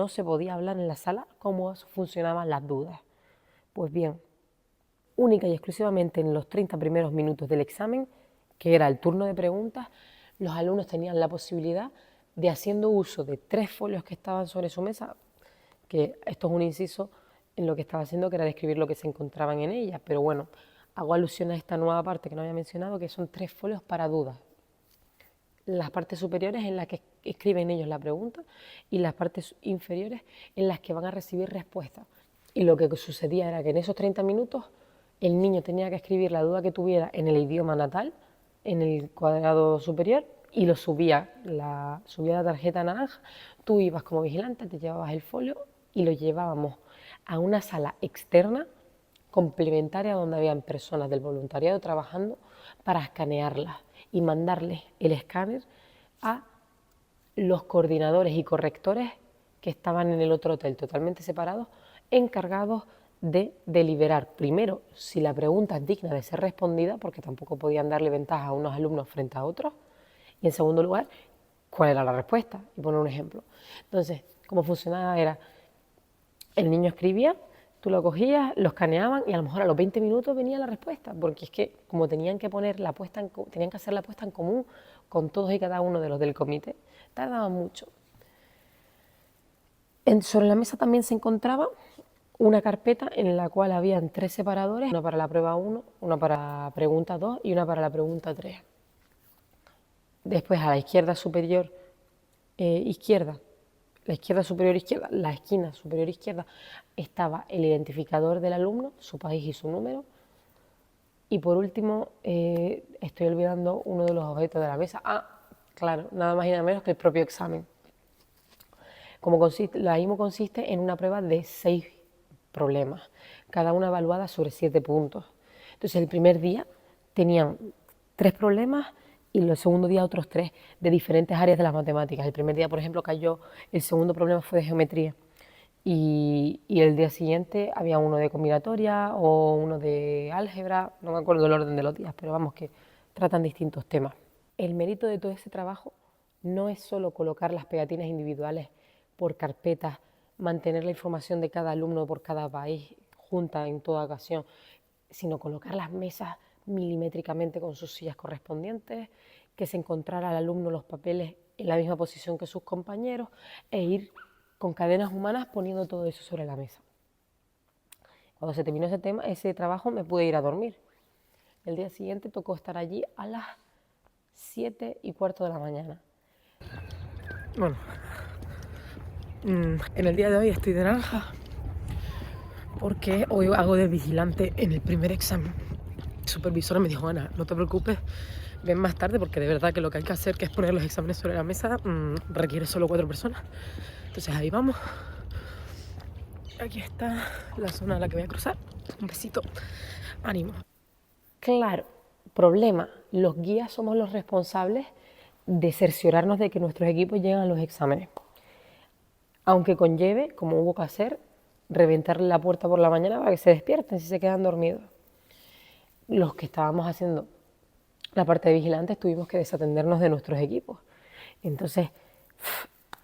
No se podía hablar en la sala cómo funcionaban las dudas. Pues bien, única y exclusivamente en los 30 primeros minutos del examen, que era el turno de preguntas, los alumnos tenían la posibilidad de, haciendo uso de 3 folios que estaban sobre su mesa, que esto es un inciso en lo que estaba haciendo, que era describir lo que se encontraban en ellas, pero bueno, hago alusión a esta nueva parte que no había mencionado, que son 3 folios para dudas. Las partes superiores en las que escriben ellos la pregunta y las partes inferiores en las que van a recibir respuestas. Y lo que sucedía era que en esos 30 minutos el niño tenía que escribir la duda que tuviera en el idioma natal, en el cuadrado superior, y lo subía la tarjeta naranja. Tú ibas como vigilante, te llevabas el folio y lo llevábamos a una sala externa complementaria donde habían personas del voluntariado trabajando para escanearlas y mandarles el escáner a los coordinadores y correctores que estaban en el otro hotel, totalmente separados, encargados de deliberar primero si la pregunta es digna de ser respondida, porque tampoco podían darle ventaja a unos alumnos frente a otros, y en segundo lugar, cuál era la respuesta, y poner un ejemplo. Entonces, cómo funcionaba era, el niño escribía, tú lo cogías, lo escaneaban y a lo mejor a los 20 minutos venía la respuesta, porque es que como tenían que hacer la puesta en común con todos y cada uno de los del comité, tardaba mucho. Sobre la mesa también se encontraba una carpeta en la cual habían 3 separadores, una para la prueba 1, una para la pregunta 2 y una para la pregunta 3. Después a la izquierda superior la esquina superior izquierda, estaba el identificador del alumno, su país y su número. Y por último, estoy olvidando uno de los objetos de la mesa. Claro, nada más y nada menos que el propio examen. La IMO consiste en una prueba de 6 problemas, cada una evaluada sobre 7 puntos. Entonces, el primer día tenían 3 problemas y el segundo día otros 3 de diferentes áreas de las matemáticas. El primer día, por ejemplo, el segundo problema fue de geometría y el día siguiente había uno de combinatoria o uno de álgebra, no me acuerdo el orden de los días, pero vamos, que tratan distintos temas. El mérito de todo ese trabajo no es solo colocar las pegatinas individuales por carpetas, mantener la información de cada alumno por cada país junta en toda ocasión, sino colocar las mesas milimétricamente con sus sillas correspondientes, que se encontrara al alumno los papeles en la misma posición que sus compañeros e ir con cadenas humanas poniendo todo eso sobre la mesa. Cuando se terminó ese trabajo me pude ir a dormir. El día siguiente tocó estar allí a las 7:15 de la mañana. Bueno, en el día de hoy estoy de naranja porque hoy hago de vigilante en el primer examen. La supervisora me dijo, Ana, no te preocupes, ven más tarde porque de verdad que lo que hay que hacer, que es poner los exámenes sobre la mesa, requiere solo 4 personas. Entonces ahí vamos. Aquí está la zona a la que voy a cruzar. Un besito. Ánimo. Claro, problema. Los guías somos los responsables de cerciorarnos de que nuestros equipos llegan a los exámenes. Aunque conlleve, como hubo que hacer, reventarle la puerta por la mañana para que se despierten si se quedan dormidos. Los que estábamos haciendo la parte de vigilantes tuvimos que desatendernos de nuestros equipos. Entonces,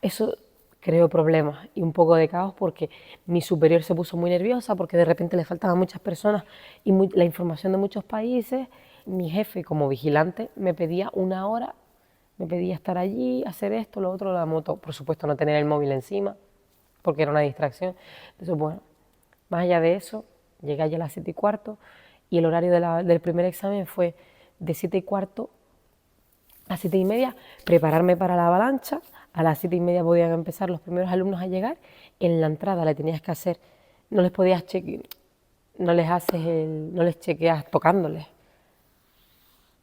eso creó problemas y un poco de caos porque mi superior se puso muy nerviosa porque de repente le faltaban muchas personas y la información de muchos países. Mi jefe, como vigilante, me pedía 1 hora, me pedía estar allí, hacer esto, lo otro, la moto. Por supuesto, no tener el móvil encima porque era una distracción. Entonces, bueno, más allá de eso, llegué allí a las 7:15 y el horario del primer examen fue de 7:15 a 7:30, prepararme para la avalancha. A las 7:30 podían empezar los primeros alumnos a llegar. En la entrada le tenías que hacer, no les podías chequear, no les chequeas tocándoles,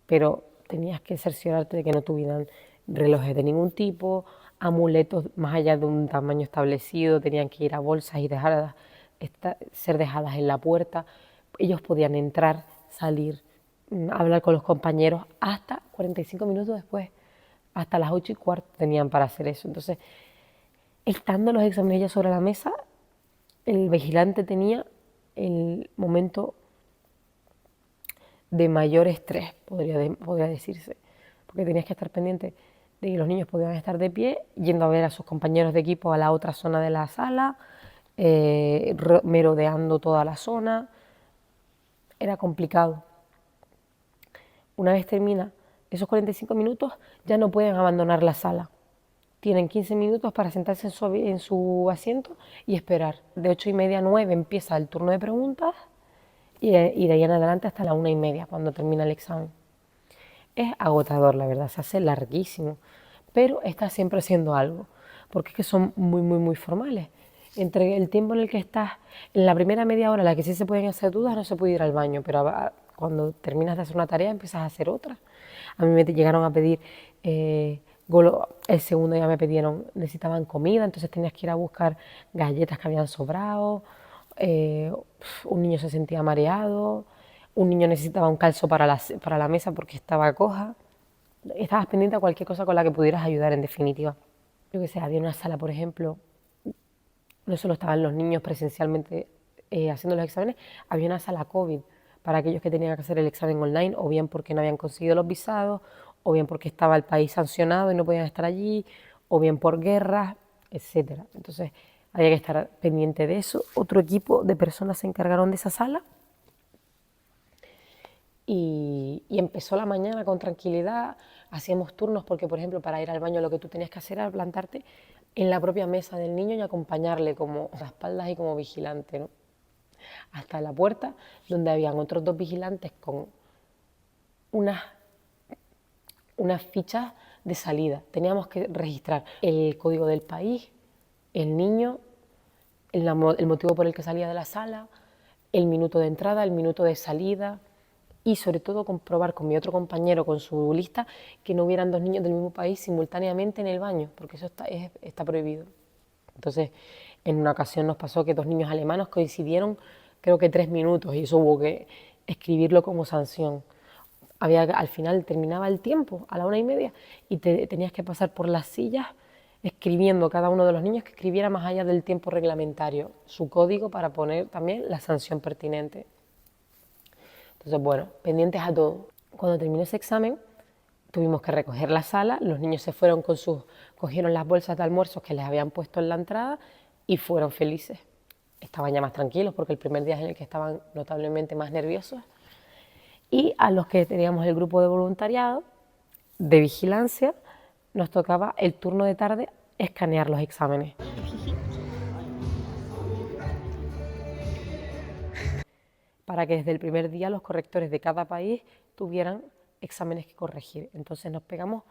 pero tenías que cerciorarte de que no tuvieran relojes de ningún tipo, amuletos más allá de un tamaño establecido, tenían que ir a bolsas y ser dejadas en la puerta. Ellos podían entrar, salir, hablar con los compañeros hasta 45 minutos después, hasta las 8:15 tenían para hacer eso. Entonces, estando los exámenes ya sobre la mesa, el vigilante tenía el momento de mayor estrés, podría decirse, porque tenías que estar pendiente de que los niños podían estar de pie, yendo a ver a sus compañeros de equipo a la otra zona de la sala, merodeando toda la zona. Era complicado. Una vez termina esos 45 minutos, ya no pueden abandonar la sala. Tienen 15 minutos para sentarse en su asiento y esperar. De 8:30 a 9 empieza el turno de preguntas y de ahí en adelante hasta la 1:30, cuando termina el examen. Es agotador, la verdad, se hace larguísimo, pero está siempre haciendo algo, porque es que son muy formales. Entre el tiempo en el que estás, en la primera media hora en la que sí se pueden hacer dudas, no se puede ir al baño, pero cuando terminas de hacer una tarea empiezas a hacer otra. A mí me llegaron a pedir, el segundo día me pidieron, necesitaban comida, entonces tenías que ir a buscar galletas que habían sobrado, un niño se sentía mareado, un niño necesitaba un calzo para la mesa porque estaba coja. Estabas pendiente a cualquier cosa con la que pudieras ayudar, en definitiva. Yo que sé, había una sala, por ejemplo, no solo estaban los niños presencialmente haciendo los exámenes, había una sala COVID para aquellos que tenían que hacer el examen online, o bien porque no habían conseguido los visados, o bien porque estaba el país sancionado y no podían estar allí, o bien por guerras, etcétera. Entonces había que estar pendiente de eso. Otro equipo de personas se encargaron de esa sala y empezó la mañana con tranquilidad. Hacíamos turnos porque, por ejemplo, para ir al baño lo que tú tenías que hacer era plantarte en la propia mesa del niño y acompañarle como a las espaldas y como vigilante, ¿no? Hasta la puerta, donde habían otros 2 vigilantes con unas fichas de salida. Teníamos que registrar el código del país, el niño, el motivo por el que salía de la sala, el minuto de entrada, el minuto de salida, y sobre todo comprobar con mi otro compañero, con su lista, que no hubieran 2 niños del mismo país simultáneamente en el baño, porque eso está prohibido. Entonces, en una ocasión nos pasó que 2 niños alemanes coincidieron, creo que 3 minutos, y eso hubo que escribirlo como sanción. Al final terminaba el tiempo, a la 1:30, y tenías que pasar por las sillas escribiendo cada uno de los niños que escribiera más allá del tiempo reglamentario su código para poner también la sanción pertinente. Entonces, bueno, pendientes a todo. Cuando terminó ese examen, tuvimos que recoger la sala, los niños se fueron cogieron las bolsas de almuerzos que les habían puesto en la entrada y fueron felices. Estaban ya más tranquilos porque el primer día es en el que estaban notablemente más nerviosos. Y a los que teníamos el grupo de voluntariado, de vigilancia, nos tocaba el turno de tarde escanear los exámenes. Para que desde el primer día los correctores de cada país tuvieran exámenes que corregir. Entonces nos pegamos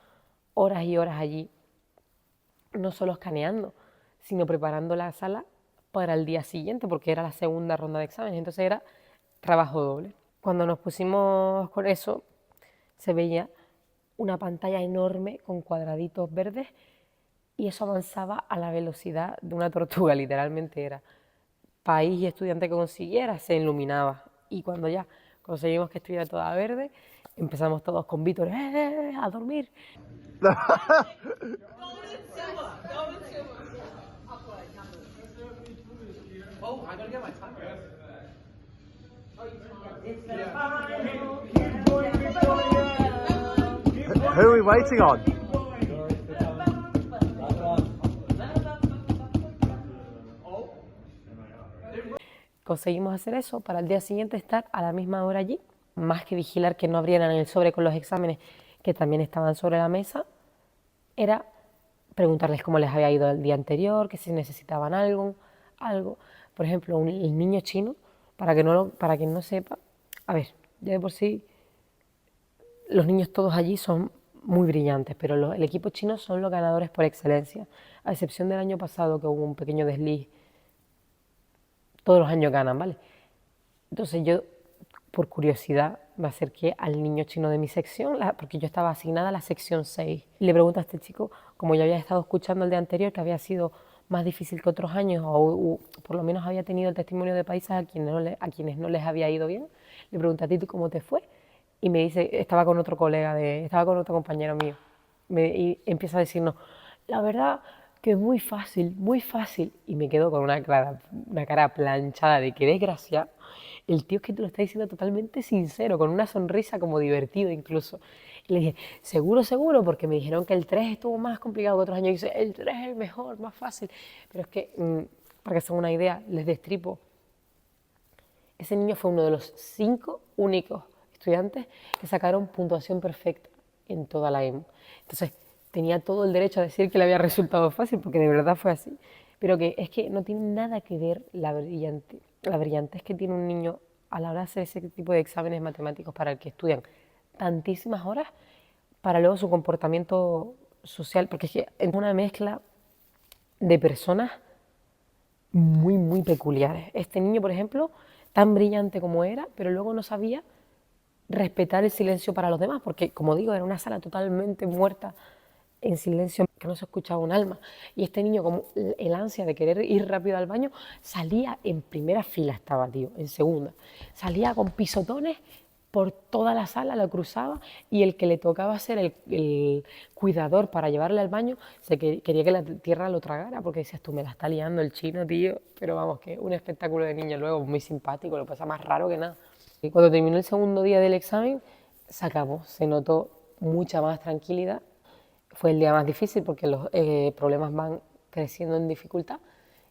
horas y horas allí, no solo escaneando, sino preparando la sala para el día siguiente, porque era la segunda ronda de exámenes, entonces era trabajo doble. Cuando nos pusimos con eso, se veía una pantalla enorme con cuadraditos verdes y eso avanzaba a la velocidad de una tortuga, literalmente era. País y estudiante que consiguiera se iluminaba. Y cuando ya conseguimos que estuviera toda verde, empezamos todos con vítores, a dormir. Who are we waiting on? Conseguimos hacer eso para el día siguiente estar a la misma hora allí, más que vigilar que no abrieran el sobre con los exámenes que también estaban sobre la mesa, era preguntarles cómo les había ido el día anterior, que si necesitaban algo. Por ejemplo, el niño chino, para quien no sepa, a ver, ya de por sí los niños todos allí son muy brillantes, pero el equipo chino son los ganadores por excelencia, a excepción del año pasado que hubo un pequeño desliz. Todos los años ganan, ¿vale? Entonces yo, por curiosidad, me acerqué al niño chino de mi sección, porque yo estaba asignada a la sección 6. Y le pregunto a este chico, como yo había estado escuchando el día anterior, que había sido más difícil que otros años, o por lo menos había tenido el testimonio de países a quienes no les había ido bien, le pregunté a ti cómo te fue. Y me dice, estaba con otro compañero mío, y empieza a decirnos, la verdad que es muy fácil, y me quedo con una cara planchada de qué desgracia, el tío es que te lo está diciendo totalmente sincero, con una sonrisa como divertido incluso. Y le dije, seguro, seguro, porque me dijeron que el 3 estuvo más complicado que otros años. Y dice, el 3 es el mejor, más fácil. Pero es que, para que se den una idea, les destripo. Ese niño fue uno de los 5 únicos estudiantes que sacaron puntuación perfecta en toda la EMO. Entonces, tenía todo el derecho a decir que le había resultado fácil, porque de verdad fue así. Pero que es que no tiene nada que ver la brillantez que tiene un niño a la hora de hacer ese tipo de exámenes matemáticos para el que estudian tantísimas horas, para luego su comportamiento social, porque es que es una mezcla de personas muy, muy peculiares. Este niño, por ejemplo, tan brillante como era, pero luego no sabía respetar el silencio para los demás, porque, como digo, era una sala totalmente muerta, en silencio, que no se escuchaba un alma. Y este niño, como el ansia de querer ir rápido al baño, salía en primera fila, estaba, tío, en segunda. Salía con pisotones por toda la sala, lo cruzaba, y el que le tocaba ser el cuidador para llevarle al baño, quería que la tierra lo tragara, porque decías, tú me la estás liando el chino, tío. Pero vamos, que un espectáculo de niño luego, muy simpático, lo pasa más raro que nada. Y cuando terminó el segundo día del examen, se acabó, se notó mucha más tranquilidad. Fue el día más difícil porque los problemas van creciendo en dificultad,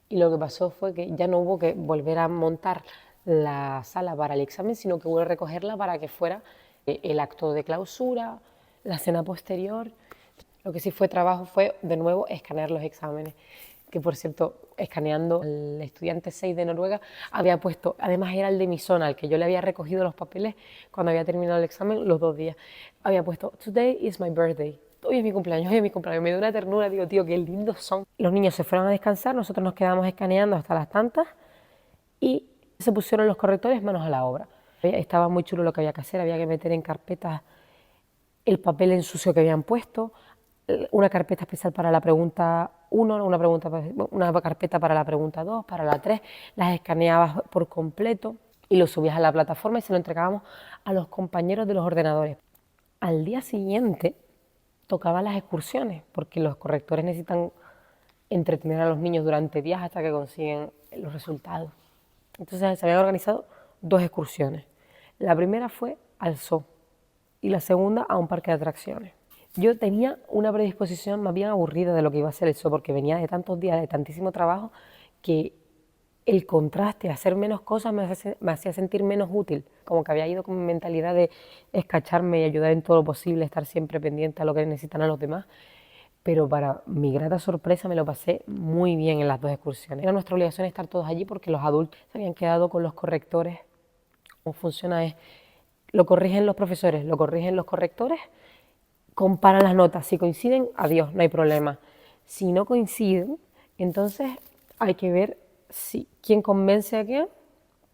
y lo que pasó fue que ya no hubo que volver a montar la sala para el examen, sino que hubo que recogerla para que fuera el acto de clausura, la cena posterior. Lo que sí fue trabajo fue, de nuevo, escanear los exámenes, que por cierto, escaneando el estudiante 6 de Noruega, había puesto, además era el de mi zona, al que yo le había recogido los papeles cuando había terminado el examen los 2 días, había puesto, today is my birthday. Hoy es mi cumpleaños, hoy es mi cumpleaños. Me dio una ternura, digo, tío, qué lindos son. Los niños se fueron a descansar, nosotros nos quedamos escaneando hasta las tantas y se pusieron los correctores manos a la obra. Estaba muy chulo lo que había que hacer, había que meter en carpetas el papel en sucio que habían puesto, una carpeta especial para la pregunta 1, una carpeta para la pregunta 2, para la 3, las escaneabas por completo y lo subías a la plataforma y se lo entregábamos a los compañeros de los ordenadores. Al día siguiente tocaban las excursiones, porque los correctores necesitan entretener a los niños durante días hasta que consiguen los resultados. Entonces se habían organizado 2 excursiones. La primera fue al zoo y la segunda a un parque de atracciones. Yo tenía una predisposición más bien aburrida de lo que iba a ser el zoo, porque venía de tantos días, de tantísimo trabajo, que el contraste, hacer menos cosas me hacía sentir menos útil, como que había ido con mi mentalidad de escacharme y ayudar en todo lo posible, estar siempre pendiente a lo que necesitan a los demás. Pero para mi grata sorpresa me lo pasé muy bien en las 2 excursiones. Era nuestra obligación estar todos allí porque los adultos se habían quedado con los correctores. Cómo funciona es, lo corrigen los profesores, lo corrigen los correctores, comparan las notas, si coinciden, adiós, no hay problema. Si no coinciden, entonces hay que ver quién convence a quién,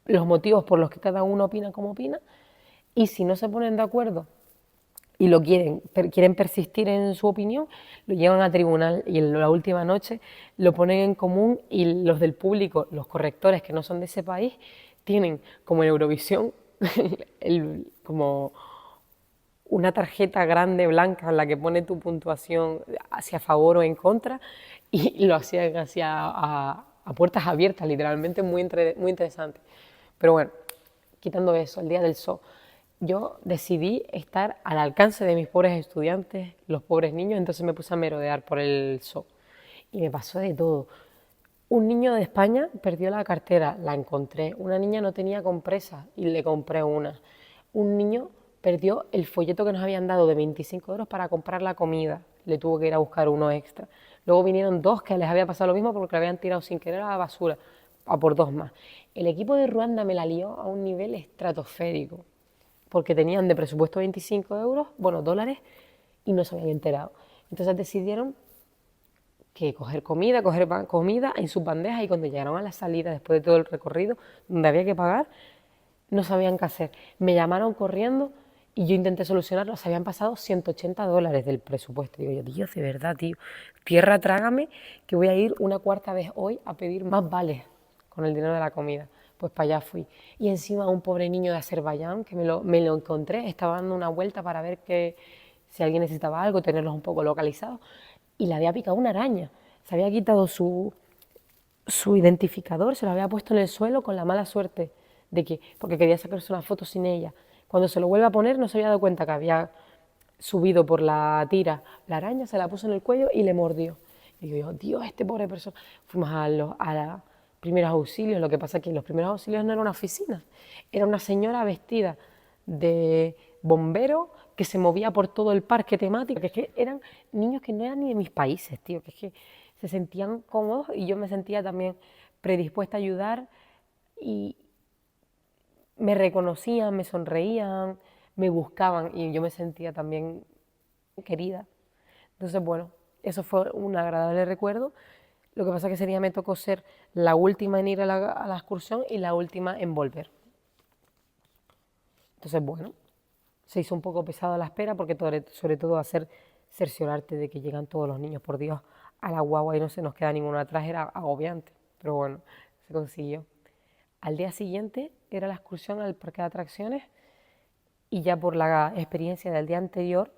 los motivos por los que cada uno opina como opina, y si no se ponen de acuerdo y quieren persistir en su opinión, lo llevan a tribunal y en la última noche lo ponen en común, y los del público, los correctores que no son de ese país, tienen como en Eurovisión como una tarjeta grande blanca en la que pone tu puntuación hacia favor o en contra, y lo hacían a puertas abiertas, literalmente muy interesante. Pero bueno, quitando eso, el día del zoo, yo decidí estar al alcance de mis pobres estudiantes, los pobres niños, entonces me puse a merodear por el zoo y me pasó de todo. Un niño de España perdió la cartera, la encontré. Una niña no tenía compresas y le compré una. Un niño perdió el folleto que nos habían dado de 25 euros para comprar la comida, le tuvo que ir a buscar uno extra. Luego vinieron 2 que les había pasado lo mismo porque lo habían tirado sin querer a la basura, a por 2 más. El equipo de Ruanda me la lió a un nivel estratosférico, porque tenían de presupuesto 25 euros, bueno, dólares, y no se habían enterado. Entonces decidieron que coger comida en sus bandejas, y cuando llegaron a la salida, después de todo el recorrido, donde había que pagar, no sabían qué hacer. Me llamaron corriendo y yo intenté solucionarlo. Se habían pasado 180 dólares del presupuesto. Digo yo, Dios, de verdad, tío, tierra trágame, que voy a ir una cuarta vez hoy a pedir más vales con el dinero de la comida. Pues para allá fui. Y encima un pobre niño de Azerbaiyán, que me lo encontré, estaba dando una vuelta para ver si alguien necesitaba algo, tenerlos un poco localizados, y le había picado una araña. Se había quitado su identificador, se lo había puesto en el suelo con la mala suerte de que, porque quería sacarse una foto sin ella. Cuando se lo vuelve a poner no se había dado cuenta que había subido por la tira la araña, se la puso en el cuello y le mordió. Y digo yo, Dios, este pobre persona. Fuimos a los primeros auxilios, lo que pasa es que los primeros auxilios no era una oficina, era una señora vestida de bombero que se movía por todo el parque temático, que es que eran niños que no eran ni de mis países, tío, que es que se sentían cómodos y yo me sentía también predispuesta a ayudar y me reconocían, me sonreían, me buscaban y yo me sentía también querida. Entonces, bueno, eso fue un agradable recuerdo. Lo que pasa es que ese día me tocó ser la última en ir a la excursión y la última en volver. Entonces, bueno, se hizo un poco pesado la espera porque sobre todo hacer cerciorarte de que llegan todos los niños, por Dios, a la guagua y no se nos queda ninguno atrás, era agobiante, pero bueno, se consiguió. Al día siguiente era la excursión al parque de atracciones y ya por la experiencia del día anterior,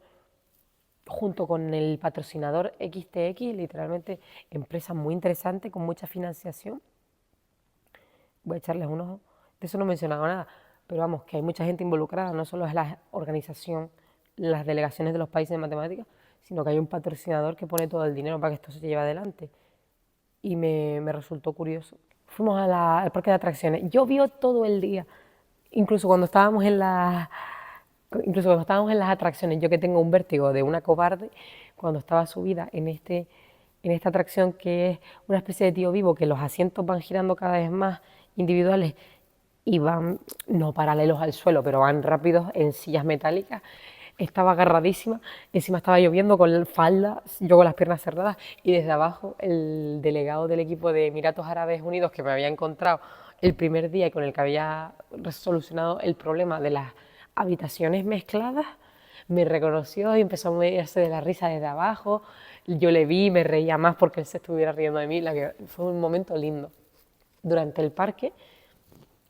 junto con el patrocinador XTX, literalmente empresa muy interesante con mucha financiación, voy a echarles un ojo, de eso no he mencionado nada, pero vamos, que hay mucha gente involucrada, no solo es la organización, las delegaciones de los países de matemáticas, sino que hay un patrocinador que pone todo el dinero para que esto se lleve adelante. Y me resultó curioso. Fuimos al parque de atracciones, llovió todo el día, incluso cuando estábamos en las atracciones, yo que tengo un vértigo de una cobarde, cuando estaba subida en esta atracción que es una especie de tío vivo, que los asientos van girando cada vez más individuales y van, no paralelos al suelo, pero van rápidos en sillas metálicas. Estaba agarradísima, encima estaba lloviendo con falda, yo con las piernas cerradas y desde abajo el delegado del equipo de Emiratos Árabes Unidos que me había encontrado el primer día y con el que había solucionado el problema de las habitaciones mezcladas, me reconoció y empezó a moverse de la risa desde abajo. Yo le vi y me reía más porque él se estuviera riendo de mí, fue un momento lindo. Durante el parque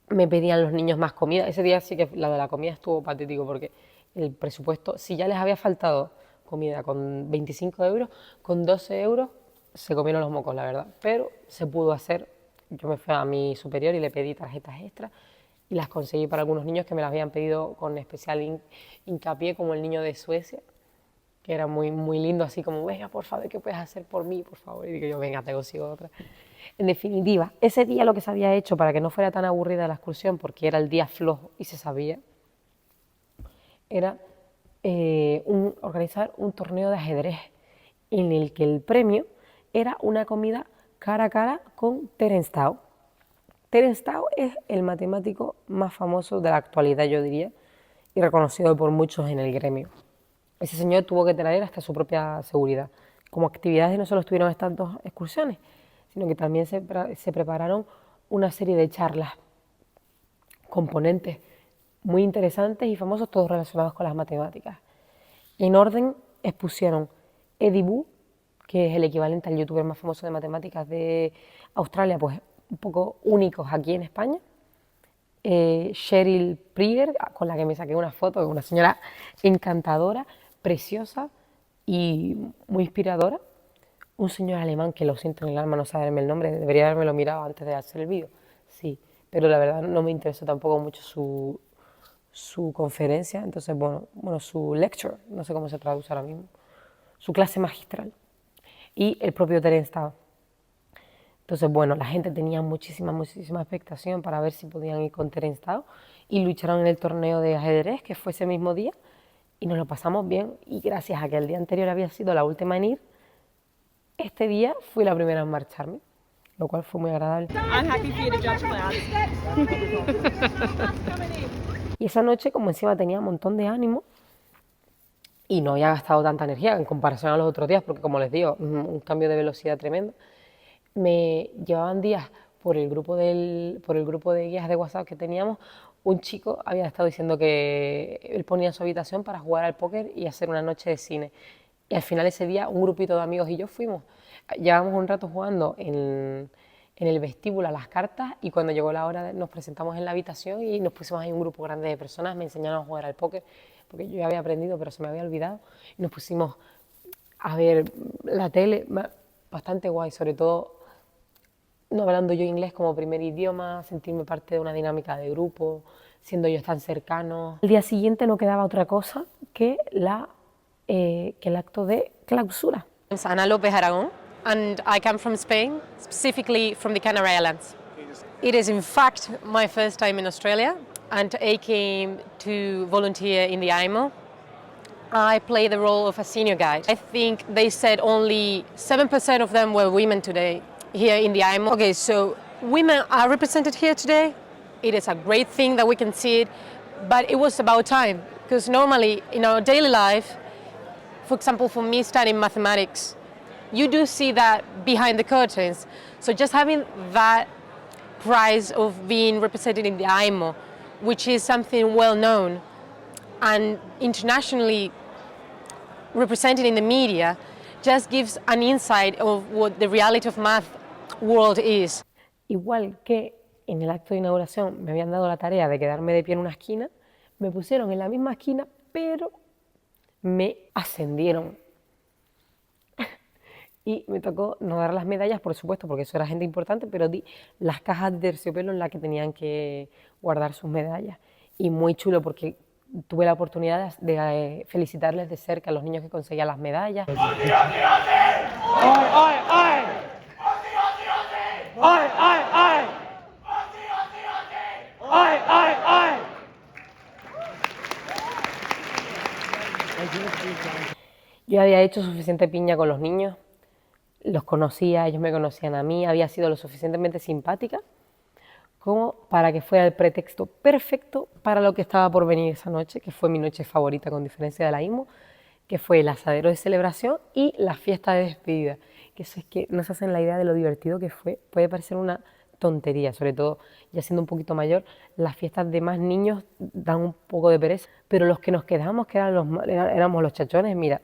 me pedían los niños más comida. Ese día sí que la de la comida estuvo patético porque el presupuesto, si ya les había faltado comida con 25 euros, con 12 euros se comieron los mocos, la verdad. Pero se pudo hacer. Yo me fui a mi superior y le pedí tarjetas extras y las conseguí para algunos niños que me las habían pedido con especial hincapié, como el niño de Suecia, que era muy, muy lindo, así como, venga, por favor, ¿qué puedes hacer por mí, por favor? Y digo yo, venga, te consigo otra. En definitiva, ese día lo que se había hecho para que no fuera tan aburrida la excursión, porque era el día flojo y se sabía, era organizar un torneo de ajedrez en el que el premio era una comida cara a cara con Terence Tao. Terence Tao es el matemático más famoso de la actualidad, yo diría, y reconocido por muchos en el gremio. Ese señor tuvo que traer hasta su propia seguridad. Como actividades no solo estuvieron estas dos excursiones, sino que también se prepararon una serie de charlas, componentes muy interesantes y famosos, todos relacionados con las matemáticas. En orden expusieron Eddie Wu, que es el equivalente al youtuber más famoso de matemáticas de Australia, pues un poco únicos aquí en España. Cheryl Prieger, con la que me saqué una foto, una señora encantadora, preciosa y muy inspiradora. Un señor alemán que lo siento en el alma no saberme el nombre, debería habérmelo mirado antes de hacer el vídeo, sí, pero la verdad no me interesó tampoco mucho su conferencia, entonces bueno, su lecture, no sé cómo se traduce ahora mismo, su clase magistral, y el propio Terence Tao. Entonces, bueno, la gente tenía muchísima expectación para ver si podían ir con Terence Tao y lucharon en el torneo de ajedrez, que fue ese mismo día, y nos lo pasamos bien, y gracias a que el día anterior había sido la última en ir, este día fui la primera en marcharme, lo cual fue muy agradable. Y esa noche, como encima tenía un montón de ánimo y no había gastado tanta energía en comparación a los otros días, porque como les digo, un cambio de velocidad tremendo, me llevaban días por el grupo de guías de WhatsApp que teníamos, un chico había estado diciendo que él ponía su habitación para jugar al póker y hacer una noche de cine. Y al final ese día un grupito de amigos y yo fuimos. Llevamos un rato jugando en el vestíbulo a las cartas y cuando llegó la hora nos presentamos en la habitación y nos pusimos ahí un grupo grande de personas, me enseñaron a jugar al póker, porque yo ya había aprendido pero se me había olvidado. Y nos pusimos a ver la tele, bastante guay, sobre todo no hablando yo inglés como primer idioma, sentirme parte de una dinámica de grupo, siendo ellos tan cercanos. Al día siguiente no quedaba otra cosa que el acto de clausura. I'm Ana López Aragón, and I come from Spain, specifically from the Canary Islands. It is in fact my first time in Australia, and I came to volunteer in the IMO. I play the role of a senior guide. I think they said only 7% of them were women today here in the IMO. Okay, so women are represented here today. It is a great thing that we can see it, but it was about time, because normally in our daily life, for example, for me studying mathematics, you do see that behind the curtains. So just having that prize of being represented in the IMO, which is something well known and internationally represented in the media, just gives an insight of what the reality of math world is. Igual que en el acto de inauguración me habían dado la tarea de quedarme de pie en una esquina, me pusieron en la misma esquina, pero me ascendieron. Y me tocó no dar las medallas, por supuesto, porque eso era gente importante, pero di las cajas de terciopelo en las que tenían que guardar sus medallas. Y muy chulo porque tuve la oportunidad de felicitarles de cerca a los niños que conseguían las medallas. ¡Ay, ay, ay! ¡Ay, ay, ay! ¡Ay, ay, ay! Yo había hecho suficiente piña con los niños, los conocía, ellos me conocían a mí, había sido lo suficientemente simpática como para que fuera el pretexto perfecto para lo que estaba por venir esa noche, que fue mi noche favorita con diferencia de la IMO, que fue el asadero de celebración y la fiesta de despedida. Que eso es que no se hacen la idea de lo divertido que fue, puede parecer una tontería, sobre todo ya siendo un poquito mayor, las fiestas de más niños dan un poco de pereza, pero los que nos quedamos, que éramos los chachones, mira,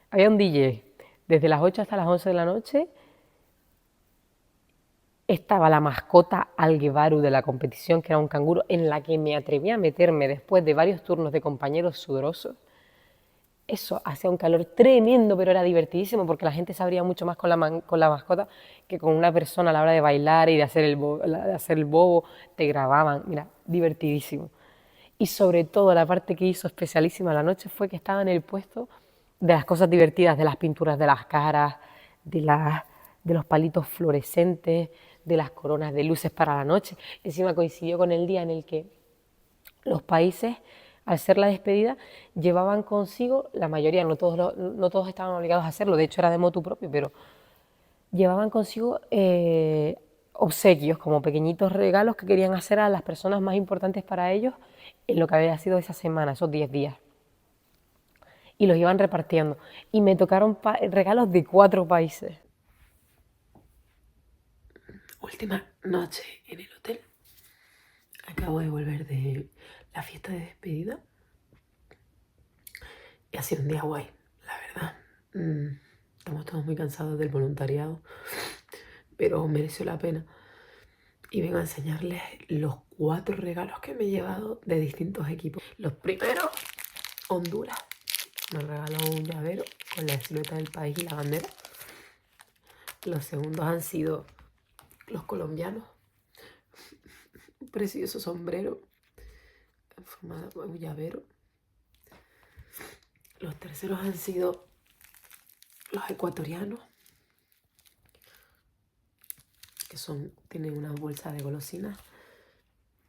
había un DJ desde las 8 hasta las 11 de la noche, estaba la mascota Alguevaru de la competición, que era un canguro, en la que me atreví a meterme después de varios turnos de compañeros sudorosos. Eso hacía un calor tremendo, pero era divertidísimo porque la gente se abría mucho más con la mascota que con una persona a la hora de bailar y de hacer el bobo, te grababan, mira, divertidísimo. Y sobre todo la parte que hizo especialísima la noche fue que estaba en el puesto de las cosas divertidas, de las pinturas de las caras, de los palitos fluorescentes, de las coronas de luces para la noche. Encima coincidió con el día en el que los países, al ser la despedida, llevaban consigo, la mayoría, no todos estaban obligados a hacerlo, de hecho era de motu propio, pero llevaban consigo obsequios, como pequeñitos regalos que querían hacer a las personas más importantes para ellos en lo que había sido esa semana, esos 10 días. Y los iban repartiendo. Y me tocaron regalos de 4 países. Última noche en el hotel. Acabo de volver de la fiesta de despedida. Y ha sido un día guay, la verdad. Estamos todos muy cansados del voluntariado, pero mereció la pena. Y vengo a enseñarles los 4 regalos que me he llevado de distintos equipos. Los primeros, Honduras. Me regaló un llavero con la silueta del país y la bandera. Los segundos han sido los colombianos. Un precioso sombrero en forma de un llavero. Los terceros han sido los ecuatorianos, que tienen una bolsa de golosinas.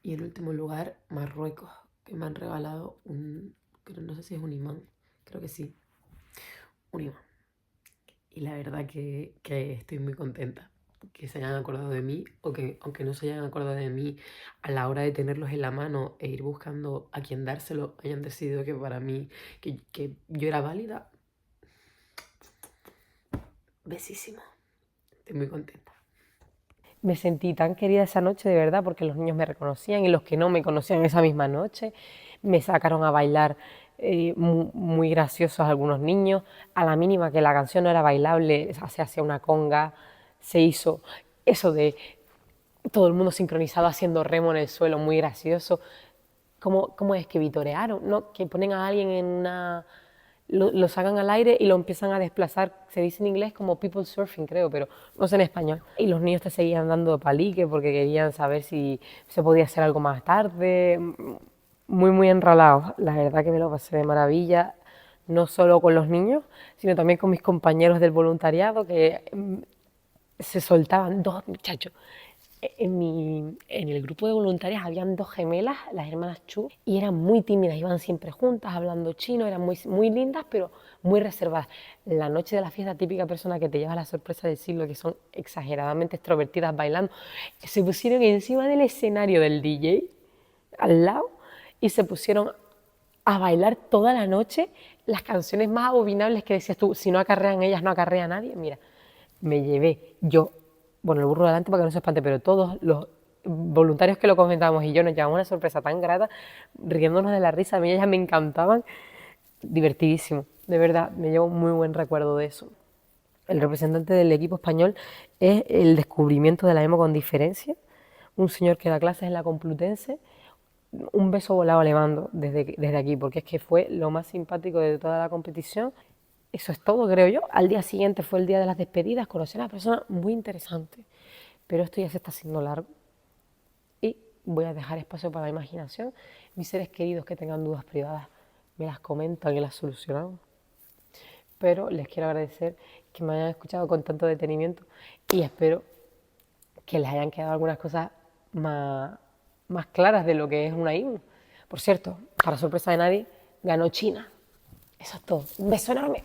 Y en último lugar, Marruecos, que me han regalado no sé si es un imán, creo que sí, un imán. Y la verdad que estoy muy contenta que se hayan acordado de mí, o que aunque no se hayan acordado de mí, a la hora de tenerlos en la mano e ir buscando a quien dárselo, hayan decidido que para mí, que yo era válida. Besísimo. Estoy muy contenta. Me sentí tan querida esa noche, de verdad, porque los niños me reconocían y los que no me conocían esa misma noche me sacaron a bailar muy graciosos algunos niños. A la mínima que la canción no era bailable, se hacía una conga, se hizo eso de todo el mundo sincronizado haciendo remo en el suelo, muy gracioso. ¿Cómo es que vitorearon? ¿No? Que ponen a alguien lo sacan al aire y lo empiezan a desplazar. Se dice en inglés como people surfing, creo, pero no sé en español. Y los niños te seguían dando palique porque querían saber si se podía hacer algo más tarde. Muy, muy enralados. La verdad que me lo pasé de maravilla, no solo con los niños, sino también con mis compañeros del voluntariado, que se soltaban dos muchachos. En el grupo de voluntarias habían dos gemelas, las hermanas Chu, y eran muy tímidas, iban siempre juntas, hablando chino, eran muy, muy lindas, pero muy reservadas. La noche de la fiesta, típica persona que te lleva la sorpresa del siglo, que son exageradamente extrovertidas bailando, se pusieron encima del escenario del DJ, al lado, y se pusieron a bailar toda la noche las canciones más abominables que decías tú, si no acarrean ellas, no acarrea nadie. Mira, me llevé yo, bueno, el burro delante para que no se espante, pero todos los voluntarios que lo comentábamos y yo nos llevamos una sorpresa tan grata, riéndonos de la risa, a mí ellas me encantaban, divertidísimo, de verdad, me llevo un muy buen recuerdo de eso. El representante del equipo español es el descubrimiento de la emo con diferencia, un señor que da clases en la Complutense. Un beso volado le mando desde aquí, porque es que fue lo más simpático de toda la competición. Eso es todo, creo yo. Al día siguiente fue el día de las despedidas, conocí a una persona muy interesante, pero esto ya se está haciendo largo y voy a dejar espacio para la imaginación. Mis seres queridos que tengan dudas privadas me las comentan y las solucionamos. Pero les quiero agradecer que me hayan escuchado con tanto detenimiento y espero que les hayan quedado algunas cosas más claras de lo que es una himno. Por cierto, para sorpresa de nadie, ganó China. Eso es todo. Un beso enorme.